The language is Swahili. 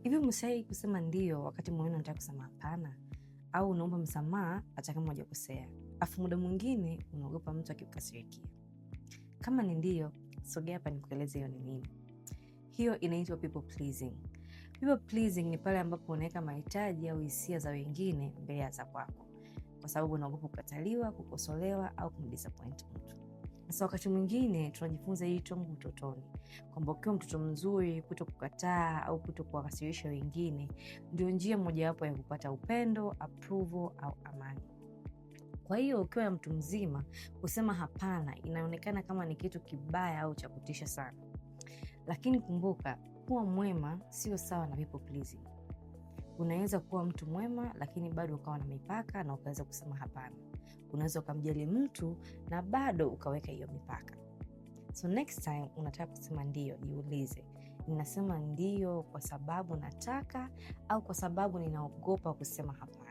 Hivi umeshawahi kusema ndio wakati moyoni unataka kusema hapana? Au unaomba msamaha hata kama hujakosea, afu muda mwingine unaogopa mtu akikukasirikia? Kama ni ndio, sogea hapa nikueleze hiyo ni nini. Hiyo inaitwa people pleasing. People pleasing ni pale ambapo unaweka mahitaji au hisia za wengine mbele ya za kwako, kwa sababu unaogopa kukataliwa, kukosolewa au kumdisappoint mtu. Sasa wakati mwingine tunajifunza hii tangu utotoni, kwamba ukiwa mtoto mzuri, kutokukataa au kutokuwakasirisha wengine ndio njia mojawapo ya kupata upendo, approval au amani. Kwa hiyo ukiwa mtu mzima, kusema hapana inaonekana kama ni kitu kibaya au cha kutisha sana. Lakini kumbuka, kuwa mwema sio sawa na people pleasing. Unaweza kuwa mtu mwema lakini bado ukawa na mipaka na ukaweza kusema hapana. Unaweza ukamjali mtu na bado ukaweka hiyo mipaka. So next time unataka kusema ndio, jiulize, ninasema ndio kwa sababu nataka au kwa sababu ninaogopa kusema hapana?